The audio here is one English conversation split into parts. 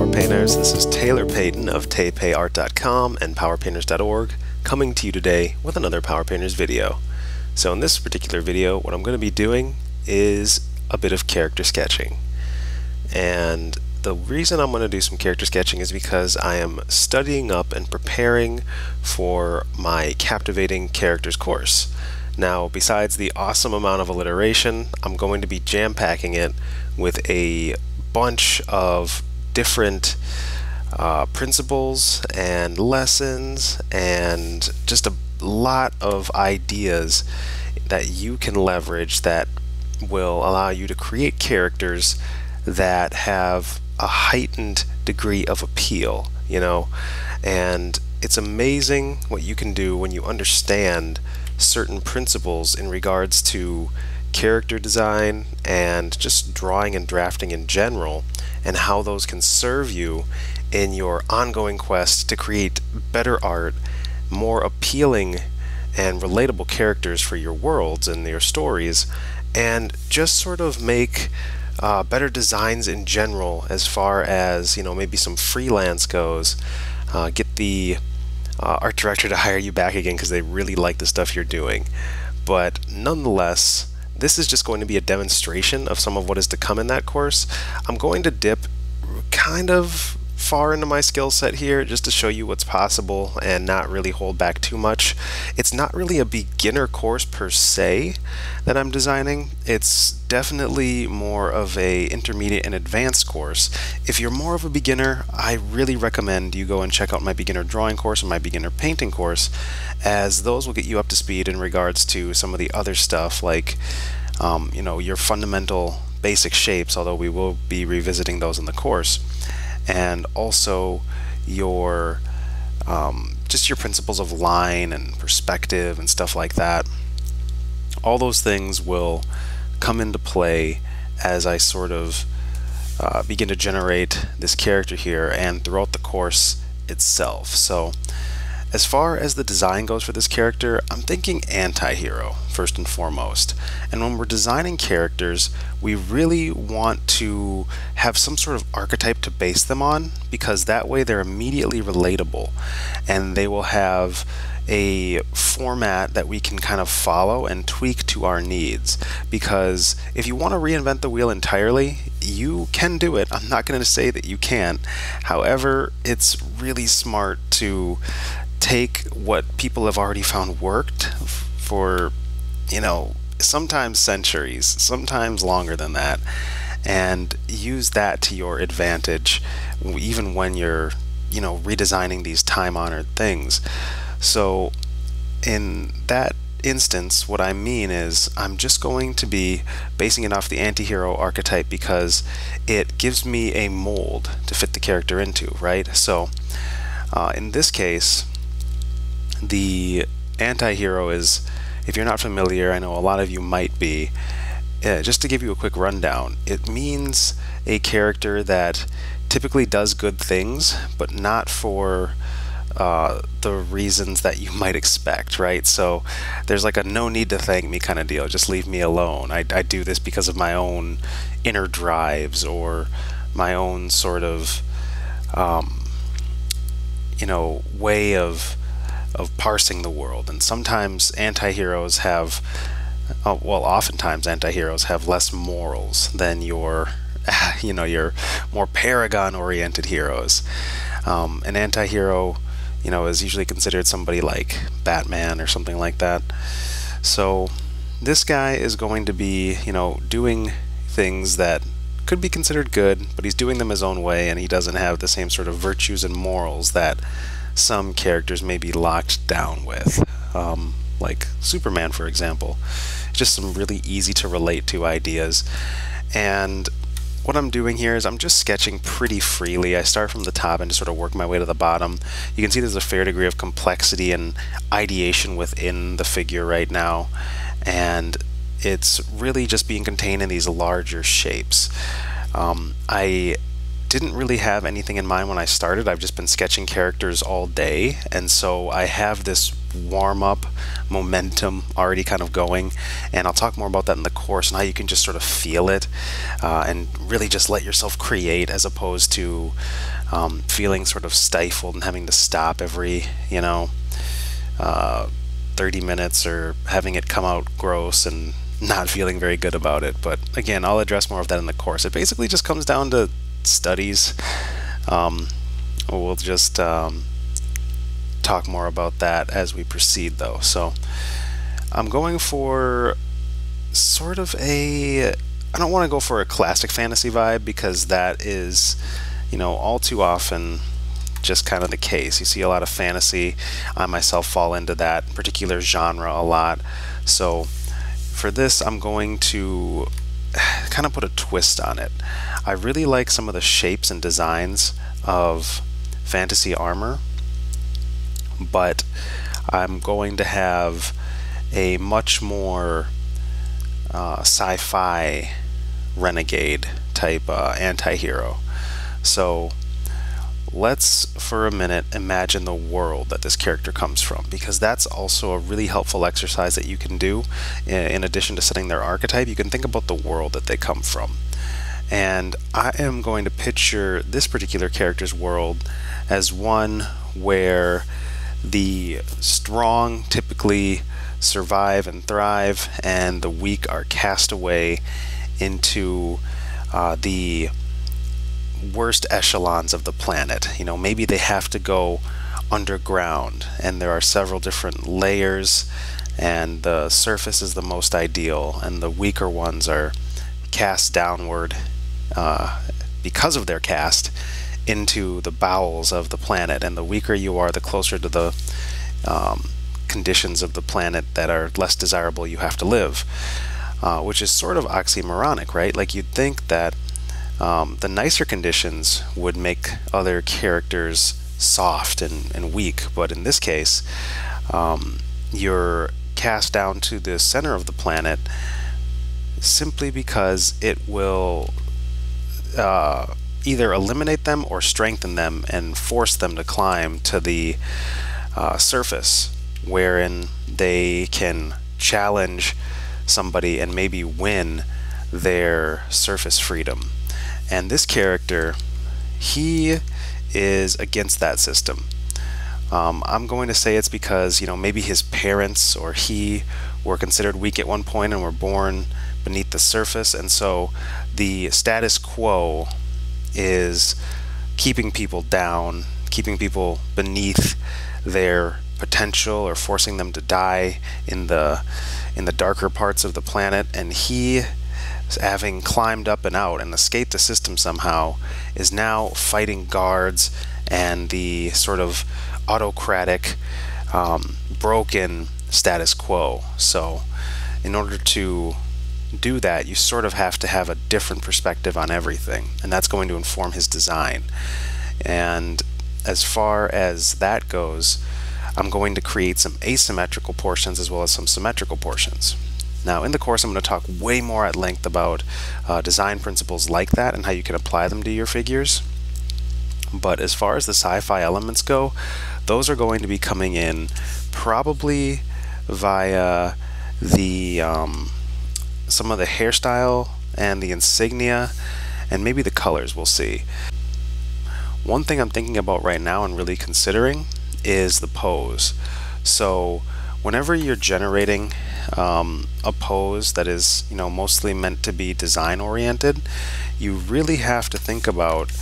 Power Painters. This is Taylor Payton of TayPayArt.com and PowerPainters.org coming to you today with another Power Painters video. So in this particular video, what I'm going to be doing is a bit of character sketching. And the reason I'm going to do some character sketching is because I am studying up and preparing for my Captivating Characters course. Now, besides the awesome amount of alliteration, I'm going to be jam-packing it with a bunch of different principles and lessons and just a lot of ideas that you can leverage that will allow you to create characters that have a heightened degree of appeal, and it's amazing what you can do when you understand certain principles in regards to character design and just drawing and drafting in general, and how those can serve you in your ongoing quest to create better art, more appealing and relatable characters for your worlds and your stories, and just sort of make better designs in general as far as maybe some freelance goes. Get the art director to hire you back again because they really like the stuff you're doing. But nonetheless, this is just going to be a demonstration of some of what is to come in that course. I'm going to dip kind of far into my skill set here just to show you what's possible and not really hold back too much. It's not really a beginner course per se that I'm designing. It's definitely more of a intermediate and advanced course. If you're more of a beginner, I really recommend you go and check out my beginner drawing course or my beginner painting course, as those will get you up to speed in regards to some of the other stuff like your fundamental basic shapes, although we will be revisiting those in the course, and also your just your principles of line and perspective and stuff like that. All those things will come into play as I sort of begin to generate this character here and throughout the course itself. So as far as the design goes for this character, I'm thinking anti-hero first and foremost. And when we're designing characters, we really want to have some sort of archetype to base them on, because that way they're immediately relatable and they will have a format that we can kind of follow and tweak to our needs. Because if you want to reinvent the wheel entirely, you can do it. I'm not going to say that you can't. However, it's really smart to take what people have already found worked for, sometimes centuries, sometimes longer than that, and use that to your advantage even when you're, redesigning these time-honored things. So in that instance, what I mean is I'm just going to be basing it off the anti-hero archetype because it gives me a mold to fit the character into, right? So in this case, the anti-hero is, if you're not familiar, I know a lot of you might be, just to give you a quick rundown, it means a character that typically does good things, but not for the reasons that you might expect, right? So there's like a no need to thank me kind of deal. Just leave me alone. I do this because of my own inner drives or my own sort of way of parsing the world. And sometimes anti-heroes have, oftentimes anti-heroes have less morals than your your more paragon-oriented heroes. An anti-hero, is usually considered somebody like Batman or something like that. So this guy is going to be, doing things that could be considered good, but he's doing them his own way, and he doesn't have the same sort of virtues and morals that some characters may be locked down with, like Superman, for example. Just some really easy to relate to ideas. And what I'm doing here is I'm just sketching pretty freely. I start from the top and just sort of work my way to the bottom. You can see there's a fair degree of complexity and ideation within the figure right now, and it's really just being contained in these larger shapes. I didn't really have anything in mind when I started. I've just been sketching characters all day, and so I have this warm-up momentum already kind of going, and I'll talk more about that in the course and how you can just sort of feel it and really just let yourself create, as opposed to feeling sort of stifled and having to stop every 30 minutes, or having it come out gross and not feeling very good about it. But again, I'll address more of that in the course. It basically just comes down to studies. We'll just talk more about that as we proceed, though. So I'm going for sort of I don't want to go for a classic fantasy vibe, because that is, all too often just kind of the case. You see a lot of fantasy. I myself fall into that particular genre a lot. So for this, I'm going to kind of put a twist on it. I really like some of the shapes and designs of fantasy armor, but I'm going to have a much more sci-fi renegade type anti-hero. So let's for a minute imagine the world that this character comes from, because that's also a really helpful exercise that you can do. In addition to setting their archetype, you can think about the world that they come from. And I am going to picture this particular character's world as one where the strong typically survive and thrive, and the weak are cast away into the worst echelons of the planet. Maybe they have to go underground, and there are several different layers, and the surface is the most ideal, and the weaker ones are cast downward because of their caste into the bowels of the planet. And the weaker you are, the closer to the conditions of the planet that are less desirable you have to live, which is sort of oxymoronic, right? Like, you'd think that the nicer conditions would make other characters soft and weak, but in this case, you're cast down to the center of the planet simply because it will either eliminate them or strengthen them and force them to climb to the surface, wherein they can challenge somebody and maybe win their surface freedom. And this character, he is against that system. I'm going to say it's because, maybe his parents or he were considered weak at one point and were born beneath the surface, and so the status quo is keeping people down, keeping people beneath their potential, or forcing them to die in the darker parts of the planet. And he, having climbed up and out and escaped the system somehow, is now fighting guards and the sort of autocratic, broken status quo. So in order to do that, you sort of have to have a different perspective on everything, and that's going to inform his design. And as far as that goes, I'm going to create some asymmetrical portions as well as some symmetrical portions. Now, in the course, I'm going to talk way more at length about design principles like that and how you can apply them to your figures. But as far as the sci-fi elements go, those are going to be coming in probably via the some of the hairstyle and the insignia, and maybe the colors. We'll see. One thing I'm thinking about right now and really considering is the pose. So whenever you're generating a pose that is, mostly meant to be design oriented, you really have to think about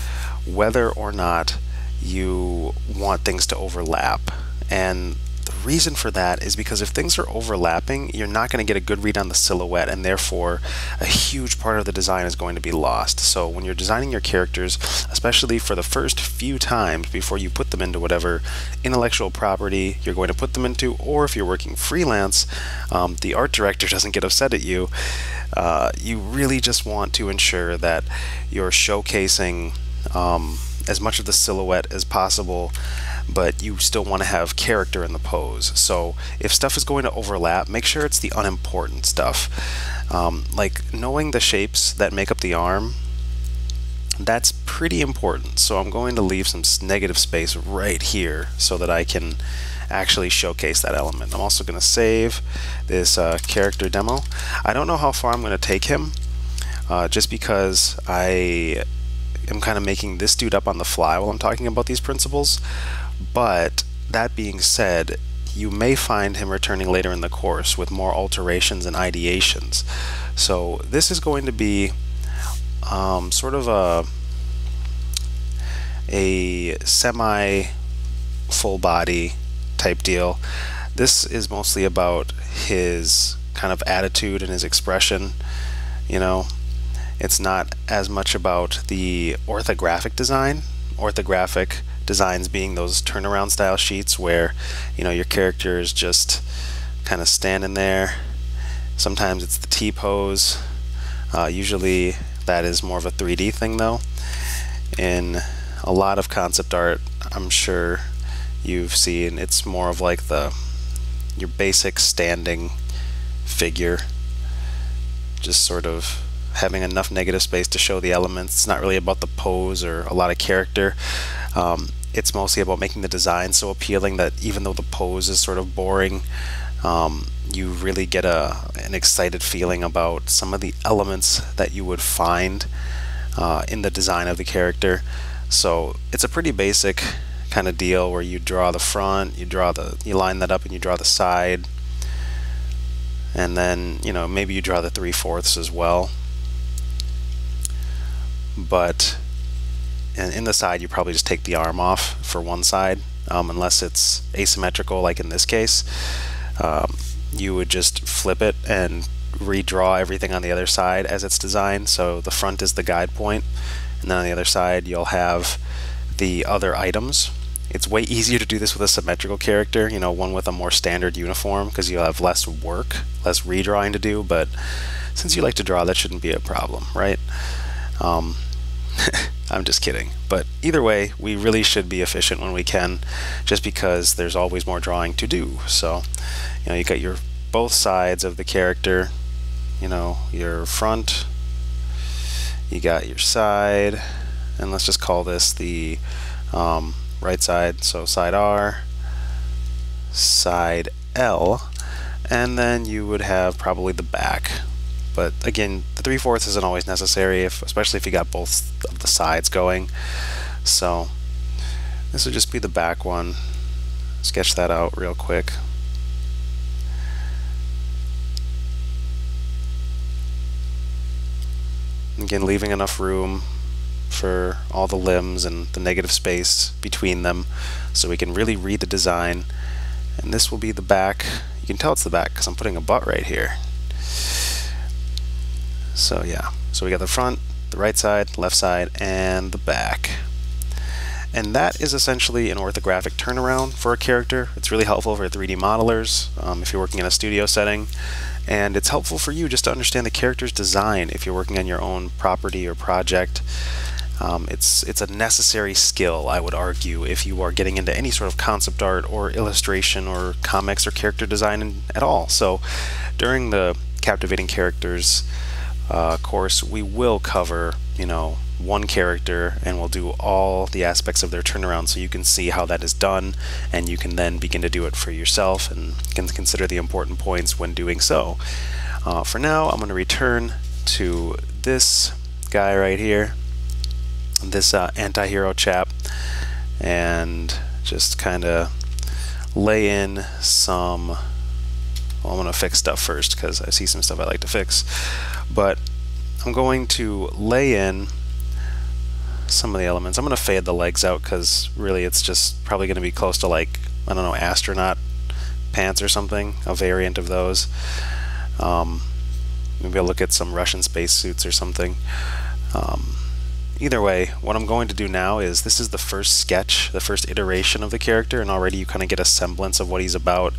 whether or not you want things to overlap. And the reason for that is because if things are overlapping, you're not going to get a good read on the silhouette, and therefore a huge part of the design is going to be lost. So when you're designing your characters, especially for the first few times before you put them into whatever intellectual property you're going to put them into, or if you're working freelance, the art director doesn't get upset at you. You really just want to ensure that you're showcasing as much of the silhouette as possible, but you still want to have character in the pose. So if stuff is going to overlap, make sure it's the unimportant stuff. Like knowing the shapes that make up the arm, that's pretty important. So I'm going to leave some negative space right here so that I can actually showcase that element. I'm also going to save this character demo. I don't know how far I'm going to take him, just because I am kind of making this dude up on the fly while I'm talking about these principles. But that being said, you may find him returning later in the course with more alterations and ideations. So this is going to be sort of a semi full body type deal. This is mostly about his kind of attitude and his expression. You know, it's not as much about the orthographic design. Orthographic designs being those turnaround style sheets where, you know, your character is just kind of standing there. Sometimes it's the T-pose. Usually that is more of a 3D thing though. In a lot of concept art, I'm sure you've seen, it's more of like your basic standing figure, just sort of having enough negative space to show the elements. It's not really about the pose or a lot of character. It's mostly about making the design so appealing that even though the pose is sort of boring, you really get an excited feeling about some of the elements that you would find in the design of the character. So it's a pretty basic kind of deal where you draw the front, you line that up, and you draw the side, and then, you know, maybe you draw the 3/4 as well. But in the side, you probably just take the arm off for one side, unless it's asymmetrical like in this case. You would just flip it and redraw everything on the other side as it's designed. So the front is the guide point, and then on the other side you'll have the other items. It's way easier to do this with a symmetrical character, you know, one with a more standard uniform, because you'll have less work, less redrawing to do. But since you like to draw, that shouldn't be a problem, right? I'm just kidding. But either way, we really should be efficient when we can, just because there's always more drawing to do. So, you know, you got your both sides of the character, you know, your front, you got your side, and let's just call this the right side. So side R, side L, and then you would have probably the back. But again, the 3/4 isn't always necessary, especially if you got both of the sides going. So this would just be the back one. Sketch that out real quick. Again, leaving enough room for all the limbs and the negative space between them so we can really read the design. And this will be the back. You can tell it's the back because I'm putting a butt right here. So yeah, so we got the front, the right side, left side, and the back. And that is essentially an orthographic turnaround for a character. It's really helpful for 3D modelers if you're working in a studio setting. And it's helpful for you just to understand the character's design if you're working on your own property or project. It's a necessary skill, I would argue, if you are getting into any sort of concept art or illustration or comics or character design at all. So during the Captivating Characters course, we will cover, you know, one character, and we'll do all the aspects of their turnaround so you can see how that is done, and you can then begin to do it for yourself and can consider the important points when doing so. For now, I'm going to return to this guy right here, this anti-hero chap, and just kind of lay in some, well, I'm going to fix stuff first because I see some stuff I like to fix, but I'm going to lay in some of the elements. I'm going to fade the legs out because really it's just probably going to be close to, like, I don't know, astronaut pants or something, a variant of those. Maybe I'll look at some Russian spacesuits or something. Either way, what I'm going to do now is, this is the first sketch, the first iteration of the character, and already you kind of get a semblance of what he's about.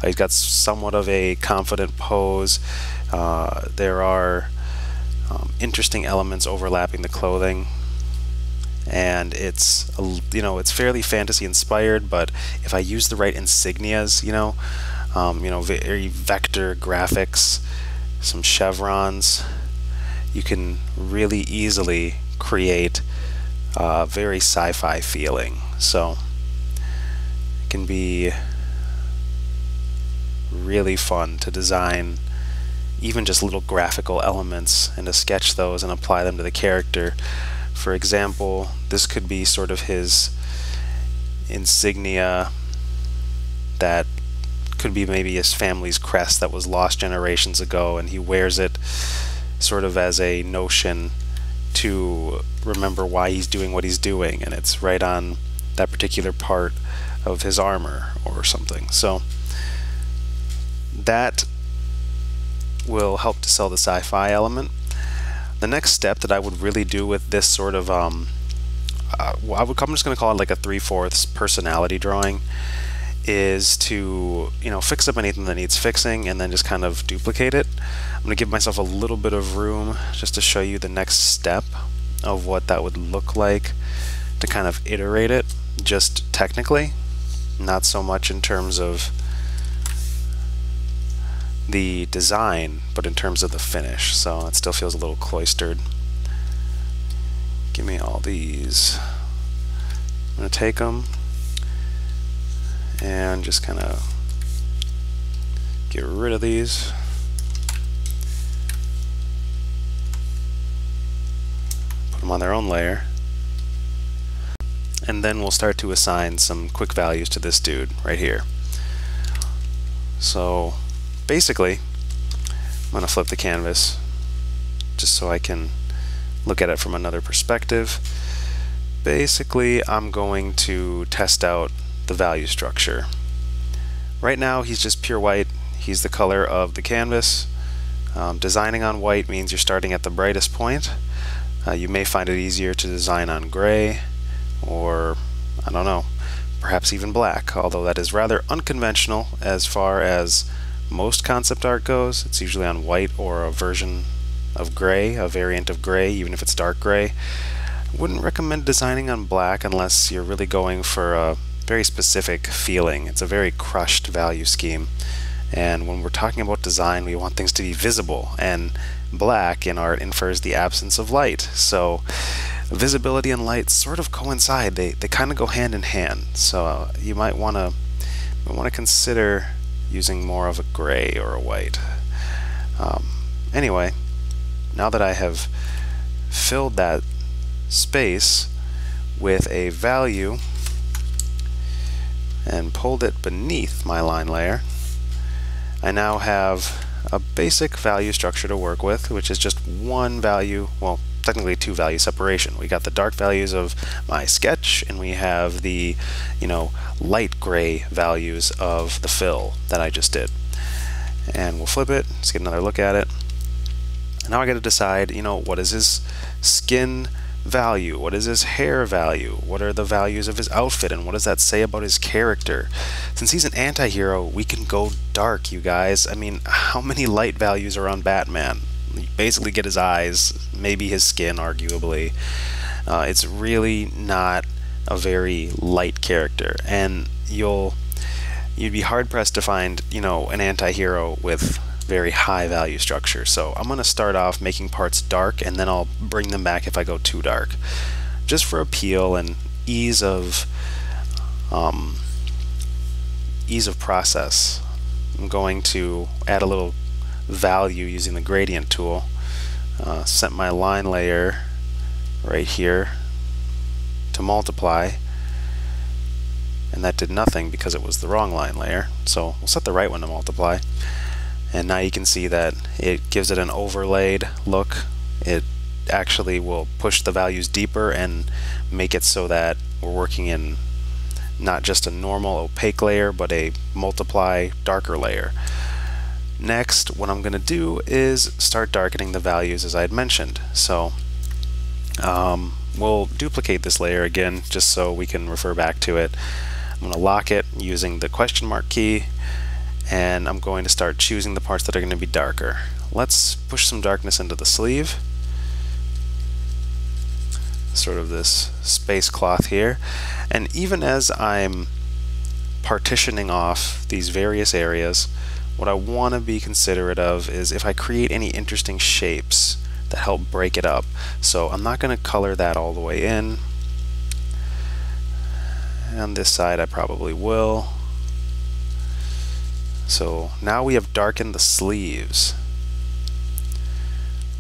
He's got somewhat of a confident pose. There are interesting elements overlapping the clothing, and it's, you know, it's fairly fantasy inspired, but if I use the right insignias, you know, very vector graphics, some chevrons, you can really easily create a very sci-fi feeling. So it can be really fun to design even just little graphical elements and to sketch those and apply them to the character. For example, this could be sort of his insignia, that could be maybe his family's crest that was lost generations ago, and he wears it sort of as a notion to remember why he's doing what he's doing, and it's right on that particular part of his armor or something. So that will help to sell the sci-fi element. The next step that I would really do with this sort of I'm just going to call it like a 3/4 personality drawing, is to, you know, fix up anything that needs fixing and then just kind of duplicate it. I'm going to give myself a little bit of room just to show you the next step of what that would look like, to kind of iterate it just technically, not so much in terms of the design, but in terms of the finish. So it still feels a little cloistered. Give me all these. I'm going to take them and just kind of get rid of these. Put them on their own layer. And then we'll start to assign some quick values to this dude right here. So basically, I'm going to flip the canvas just so I can look at it from another perspective. Basically, I'm going to test out the value structure. Right now, he's just pure white. He's the color of the canvas. Designing on white means you're starting at the brightest point. You may find it easier to design on gray, or I don't know, perhaps even black, although that is rather unconventional as far as most concept art goes. It's usually on white or a version of gray, a variant of gray, even if it's dark gray. I wouldn't recommend designing on black unless you're really going for a very specific feeling. It's a very crushed value scheme, and when we're talking about design, we want things to be visible, and black in art infers the absence of light. So visibility and light sort of coincide. They kind of go hand in hand. So you might want to consider using more of a gray or a white. Anyway, now that I have filled that space with a value and pulled it beneath my line layer, I now have a basic value structure to work with, which is just one value, well, technically two value separation. We got the dark values of my sketch, and we have the, you know, light gray values of the fill that I just did. And we'll flip it, let's get another look at it. And now I got to decide, you know, what is his skin value? What is his hair value? What are the values of his outfit? And what does that say about his character? Since he's an anti-hero, we can go dark, you guys. I mean, how many light values are on Batman? You basically get his eyes, maybe his skin, arguably. It's really not a very light character, and you'd be hard-pressed to find, you know, an anti-hero with very high value structure. So I'm going to start off making parts dark, and then I'll bring them back if I go too dark, just for appeal and ease of process. I'm going to add a little value using the gradient tool. Set my line layer right here to multiply, and that did nothing because it was the wrong line layer. So we'll set the right one to multiply. And now you can see that it gives it an overlaid look. It actually will push the values deeper and make it so that we're working in not just a normal opaque layer, but a multiply darker layer. Next, what I'm going to do is start darkening the values as I had mentioned. So we'll duplicate this layer again just so we can refer back to it. I'm going to lock it using the question mark key, and I'm going to start choosing the parts that are going to be darker. Let's push some darkness into the sleeve, sort of this space cloth here. And even as I'm partitioning off these various areas, what I want to be considerate of is if I create any interesting shapes that help break it up. So I'm not going to color that all the way in. On this side I probably will. So now we have darkened the sleeves.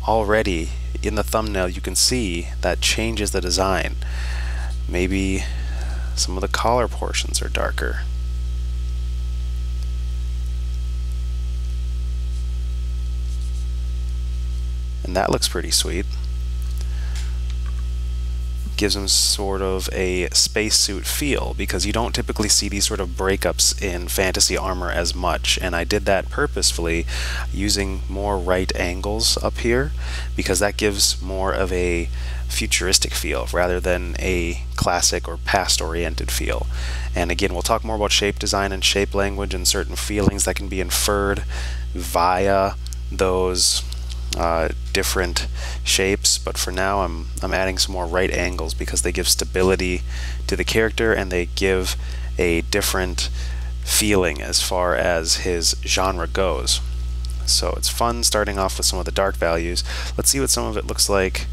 Already in the thumbnail you can see that changes the design. Maybe some of the collar portions are darker. And that looks pretty sweet. Gives him sort of a spacesuit feel, because you don't typically see these sort of breakups in fantasy armor as much, and I did that purposefully using more right angles up here because that gives more of a futuristic feel rather than a classic or past oriented feel. And again, we'll talk more about shape design and shape language and certain feelings that can be inferred via those different shapes, but for now I'm adding some more right angles because they give stability to the character and they give a different feeling as far as his genre goes. So it's fun starting off with some of the dark values. Let's see what some of it looks like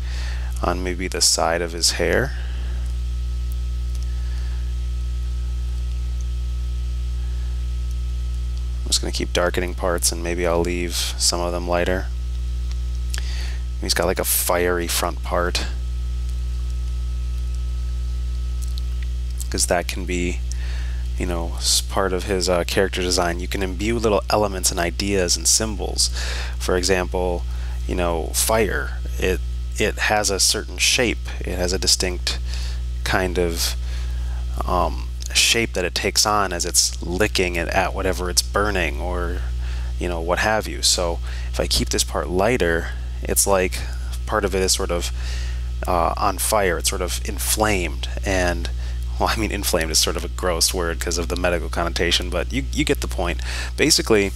on maybe the side of his hair. I'm just going to keep darkening parts and maybe I'll leave some of them lighter. He's got like a fiery front part, because that can be, you know, part of his character design. You can imbue little elements and ideas and symbols. For example, you know, fire. It has a certain shape. It has a distinct kind of shape that it takes on as it's licking it at whatever it's burning, or you know, what have you. So if I keep this part lighter, it's like part of it is sort of on fire. It's sort of inflamed, and well, I mean, inflamed is sort of a gross word because of the medical connotation, but you get the point. Basically,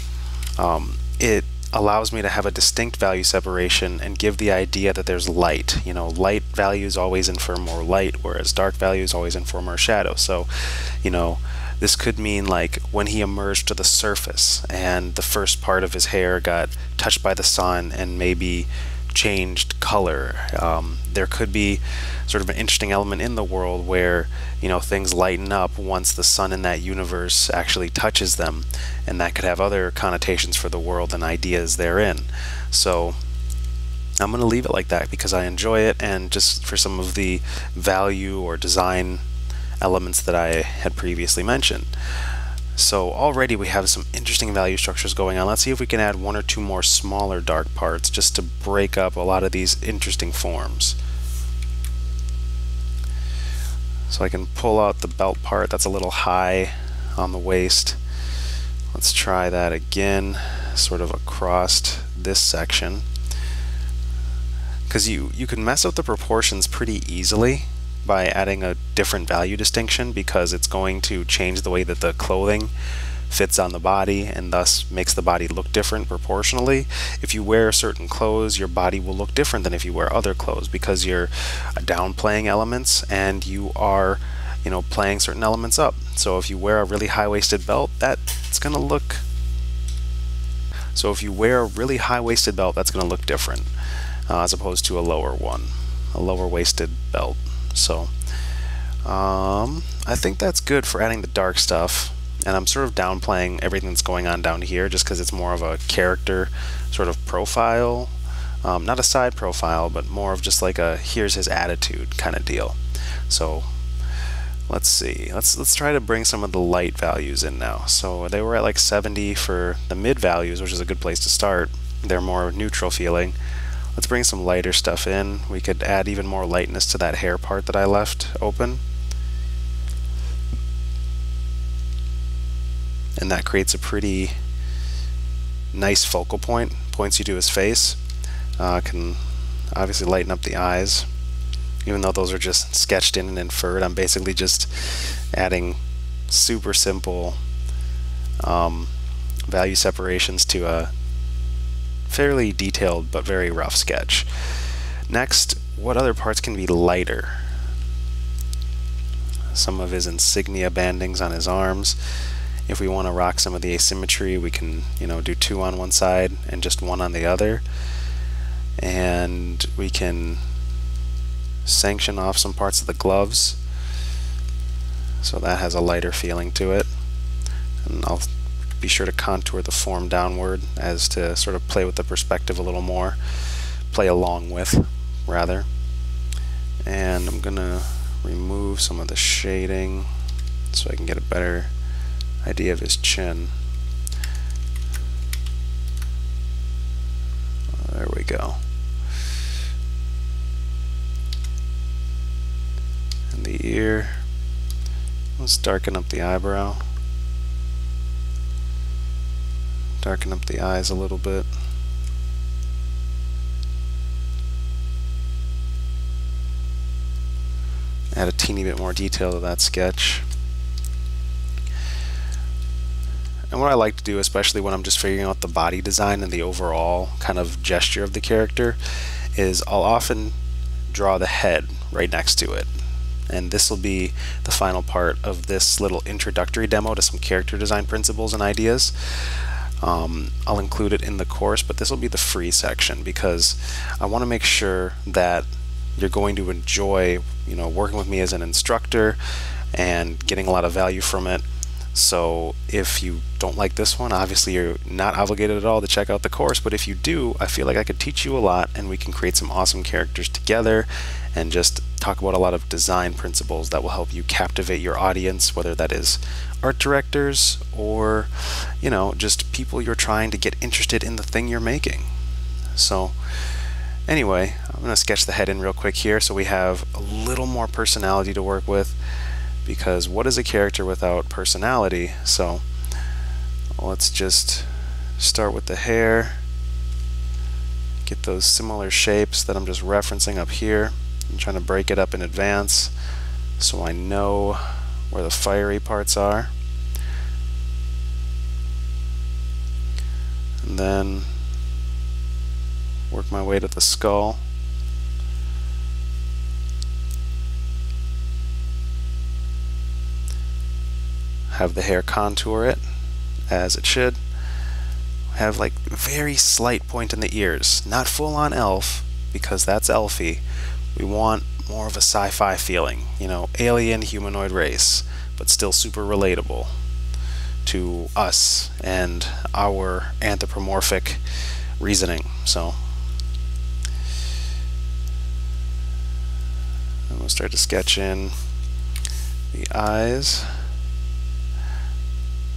it allows me to have a distinct value separation and give the idea that there's light. You know, light values always infer more light, whereas dark values always infer more shadow. So, you know, this could mean like when he emerged to the surface and the first part of his hair got touched by the sun and maybe changed color. There could be sort of an interesting element in the world where, you know, things lighten up once the sun in that universe actually touches them, and that could have other connotations for the world and ideas therein. So I'm going to leave it like that because I enjoy it, and just for some of the value or design elements that I had previously mentioned. So already we have some interesting value structures going on. Let's see if we can add one or two more smaller dark parts just to break up a lot of these interesting forms. So I can pull out the belt part that's a little high on the waist. Let's try that again, sort of across this section. Because you can mess up the proportions pretty easily by adding a different value distinction, because it's going to change the way that the clothing fits on the body and thus makes the body look different proportionally. If you wear certain clothes, your body will look different than if you wear other clothes, because you're downplaying elements and you are, you know, playing certain elements up. So if you wear a really high-waisted belt, that's going to look that's going to look different as opposed to a lower one, a lower-waisted belt. So I think that's good for adding the dark stuff, and I'm sort of downplaying everything that's going on down here just because it's more of a character sort of profile, not a side profile, but more of just like a here's his attitude kind of deal. So let's see, let's try to bring some of the light values in now. So they were at like 70 for the mid values, which is a good place to start. They're more neutral feeling. Let's bring some lighter stuff in. We could add even more lightness to that hair part that I left open. And that creates a pretty nice focal point, points you to his face. Can obviously lighten up the eyes. Even though those are just sketched in and inferred, I'm basically just adding super simple value separations to a fairly detailed but very rough sketch. Next, what other parts can be lighter? Some of his insignia bandings on his arms. If we want to rock some of the asymmetry, we can, you know, do 2 on one side and just 1 on the other. And we can sanction off some parts of the gloves, so that has a lighter feeling to it. And I'll be sure to contour the form downward as to sort of play with the perspective a little more, play along with, rather. And I'm gonna remove some of the shading so I can get a better idea of his chin. There we go. And the ear, let's darken up the eyebrow, darken up the eyes a little bit. Add a teeny bit more detail to that sketch. And what I like to do, especially when I'm just figuring out the body design and the overall kind of gesture of the character, is I'll often draw the head right next to it. And this will be the final part of this little introductory demo to some character design principles and ideas. I'll include it in the course, but this will be the free section because I want to make sure that you're going to enjoy, working with me as an instructor and getting a lot of value from it. So if you don't like this one, obviously you're not obligated at all to check out the course, but if you do, I feel like I could teach you a lot and we can create some awesome characters together and just talk about a lot of design principles that will help you captivate your audience, whether that is art directors or, just people you're trying to get interested in the thing you're making. So anyway, I'm going to sketch the head in real quick here so we have a little more personality to work with, because what is a character without personality? So let's just start with the hair, get those similar shapes that I'm just referencing up here. I'm trying to break it up in advance so I know where the fiery parts are. And then work my way to the skull. Have the hair contour it as it should. Have like very slight point in the ears, not full on elf because that's elfy. We want more of a sci-fi feeling, alien humanoid race, but still super relatable to us and our anthropomorphic reasoning. So I'm going to start to sketch in the eyes.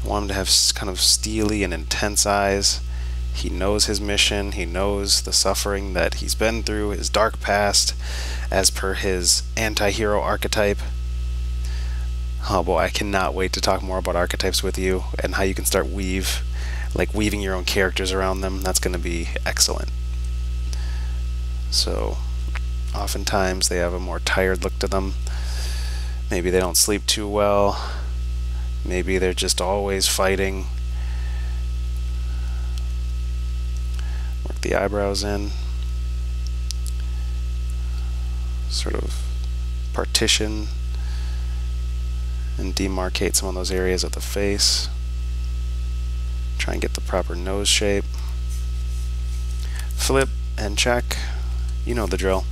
I want him to have kind of steely and intense eyes. He knows his mission, he knows the suffering that he's been through, his dark past, as per his anti-hero archetype. Oh boy, I cannot wait to talk more about archetypes with you and how you can start weaving your own characters around them. That's going to be excellent. So, oftentimes they have a more tired look to them. Maybe they don't sleep too well. Maybe they're just always fighting. Work the eyebrows in. Sort of partition and demarcate some of those areas of the face. Try and get the proper nose shape. Flip and check. You know the drill.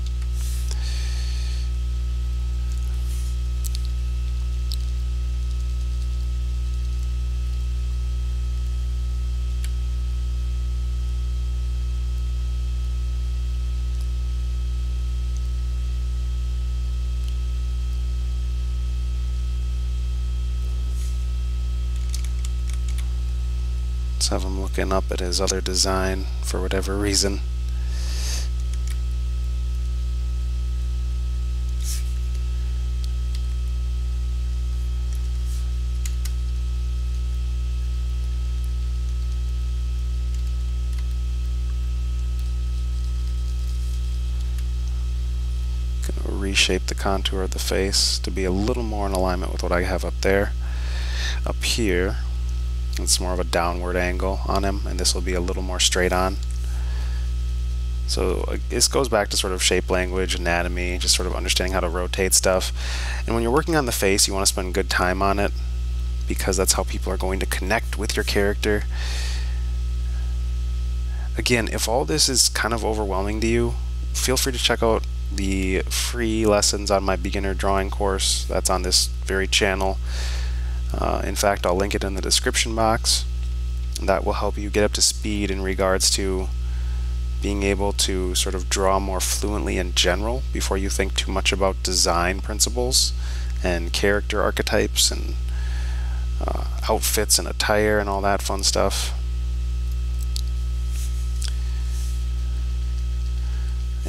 Let's have him looking up at his other design for whatever reason. Gonna reshape the contour of the face to be a little more in alignment with what I have up there. Up here, it's more of a downward angle on him, and this will be a little more straight on. So this goes back to sort of shape language, anatomy, just sort of understanding how to rotate stuff. And when you're working on the face, you want to spend good time on it because that's how people are going to connect with your character. Again, if all this is kind of overwhelming to you, feel free to check out the free lessons on my beginner drawing course. That's on this very channel. In fact, I'll link it in the description box. That will help you get up to speed in regards to being able to sort of draw more fluently in general before you think too much about design principles and character archetypes and outfits and attire and all that fun stuff.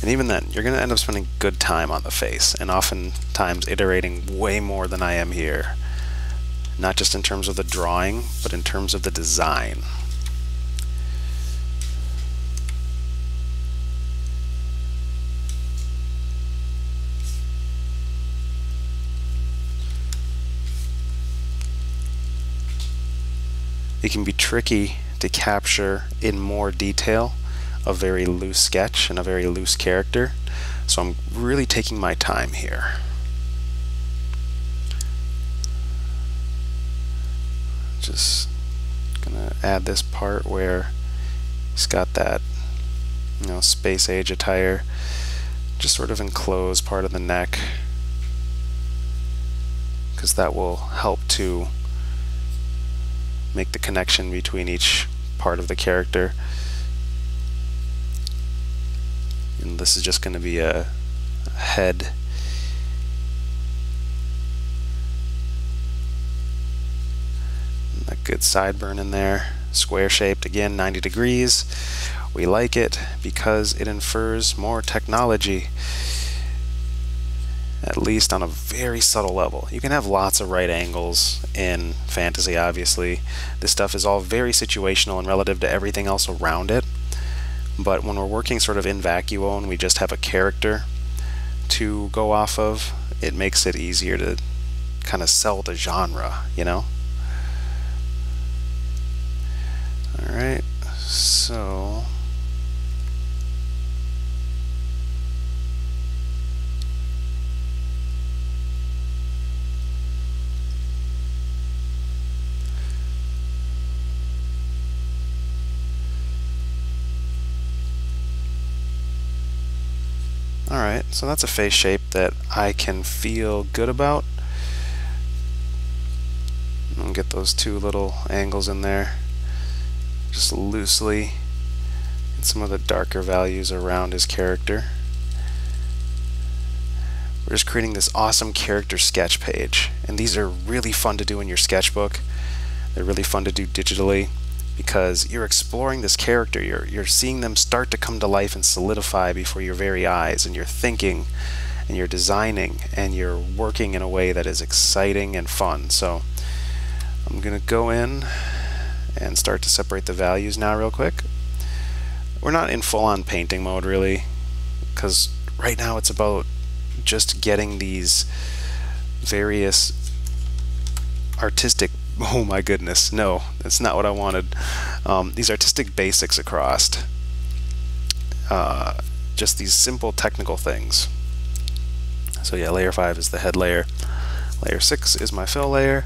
And even then, you're going to end up spending good time on the face, and oftentimes iterating way more than I am here. Not just in terms of the drawing, but in terms of the design. It can be tricky to capture in more detail a very loose sketch and a very loose character, so I'm really taking my time here. Just gonna add this part where he's got that, space age attire, just sort of enclose part of the neck, because that will help to make the connection between each part of the character. And this is just going to be a head. A good sideburn in there. Square shaped, again, 90 degrees. We like it because it infers more technology, at least on a very subtle level. You can have lots of right angles in fantasy, obviously. This stuff is all very situational and relative to everything else around it. But when we're working sort of in vacuo and we just have a character to go off of, it makes it easier to kind of sell the genre, Alright, so alright, so that's a face shape that I can feel good about. I'll get those two little angles in there just loosely, and some of the darker values around his character. We're just creating this awesome character sketch page, and these are really fun to do in your sketchbook. They're really fun to do digitally because you're exploring this character. You're seeing them start to come to life and solidify before your very eyes, and you're thinking and you're designing and you're working in a way that is exciting and fun. So I'm gonna go in and start to separate the values now real quick. We're not in full-on painting mode really, because right now it's about just getting these various artistic, oh my goodness, no, that's not what I wanted. These artistic basics across. Just these simple technical things. So yeah, layer 5 is the head layer. Layer 6 is my fill layer.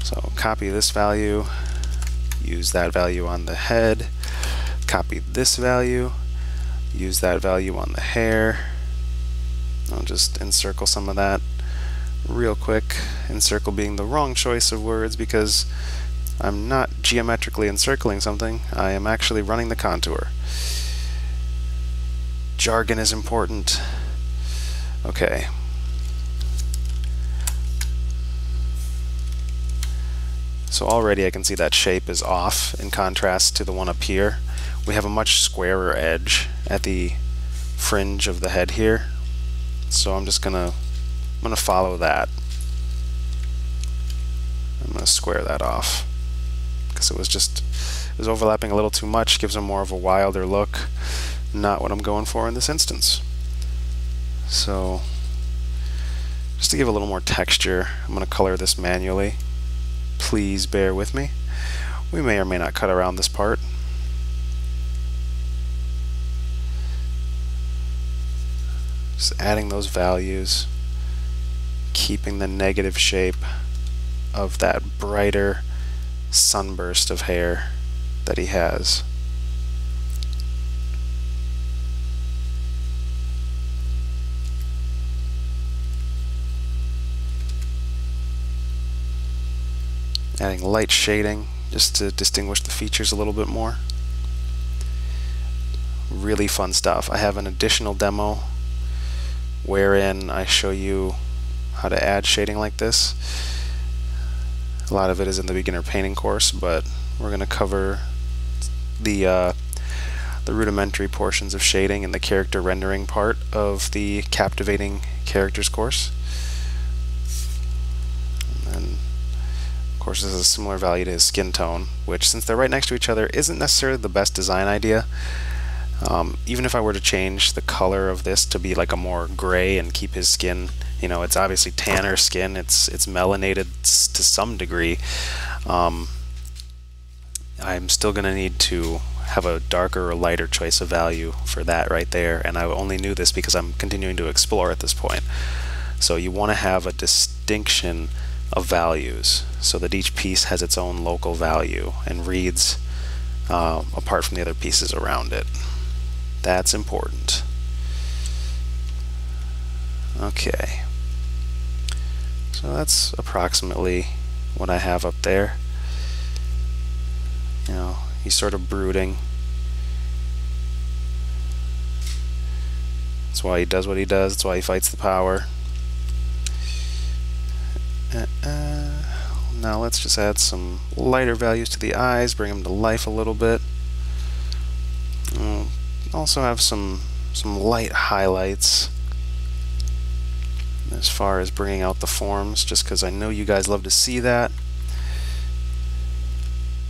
So copy this value, use that value on the head, copy this value, use that value on the hair. I'll just encircle some of that real quick. Encircle being the wrong choice of words because I'm not geometrically encircling something, I am actually running the contour. Jargon is important. Okay. So already I can see that shape is off in contrast to the one up here. We have a much squarer edge at the fringe of the head here. So I'm gonna follow that. I'm gonna square that off because it was overlapping a little too much. Gives them more of a wilder look. Not what I'm going for in this instance. So just to give a little more texture, I'm gonna color this manually. Please bear with me. We may or may not cut around this part. Just adding those values, keeping the negative shape of that brighter sunburst of hair that he has. Adding light shading, just to distinguish the features a little bit more. Really fun stuff. I have an additional demo wherein I show you how to add shading like this. A lot of it is in the beginner painting course, but we're going to cover the rudimentary portions of shading and the character rendering part of the Captivating Characters course. And then, of course, this is a similar value to his skin tone, which, since they're right next to each other, isn't necessarily the best design idea. Even if I were to change the color of this to be like a more gray and keep his skin, you know, it's obviously tanner skin, it's melanated to some degree, I'm still going to need to have a darker or lighter choice of value for that right there, and I only knew this because I'm continuing to explore at this point. So you want to have a distinction of values so that each piece has its own local value and reads apart from the other pieces around it. That's important. Okay, so that's approximately what I have up there. You know, he's sort of brooding. That's why he does what he does. That's why he fights the power. Now let's just add some lighter values to the eyes, bring them to life a little bit. Also have some light highlights as far as bringing out the forms, just because I know you guys love to see that.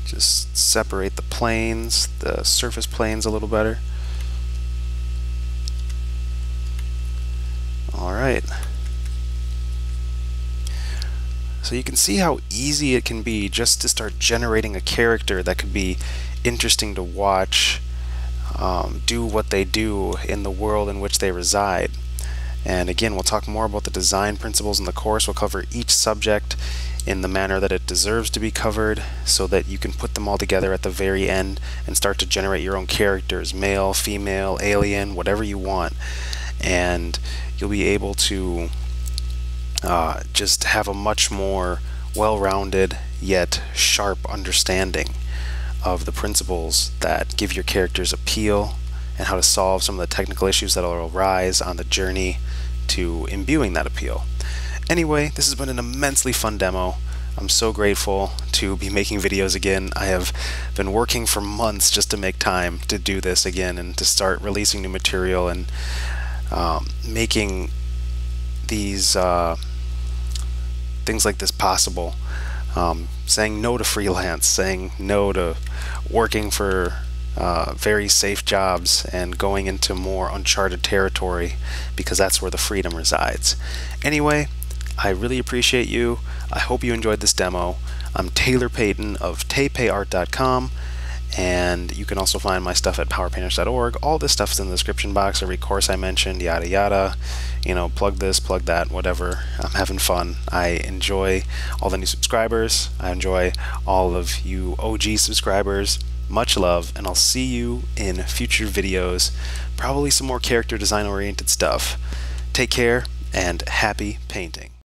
Just separate the planes, the surface planes a little better. Alright. So you can see how easy it can be just to start generating a character that could be interesting to watch, do what they do in the world in which they reside. And again, we'll talk more about the design principles in the course. We'll cover each subject in the manner that it deserves to be covered, so that you can put them all together at the very end and start to generate your own characters, male, female, alien, whatever you want. And you'll be able to just have a much more well-rounded yet sharp understanding of the principles that give your characters appeal and how to solve some of the technical issues that will arise on the journey to imbuing that appeal. Anyway, this has been an immensely fun demo. I'm so grateful to be making videos again. I have been working for months just to make time to do this again and to start releasing new material and making these things like this possible. Saying no to freelance, saying no to working for very safe jobs and going into more uncharted territory, because that's where the freedom resides. Anyway, I really appreciate you. I hope you enjoyed this demo. I'm Taylor Payton of TayPayArt.com, and you can also find my stuff at PowerPainters.org. All this stuff is in the description box, every course I mentioned, yada yada. You know, plug this, plug that, whatever. I'm having fun. I enjoy all the new subscribers. I enjoy all of you OG subscribers. Much love, and I'll see you in future videos. Probably some more character design oriented stuff. Take care, and happy painting.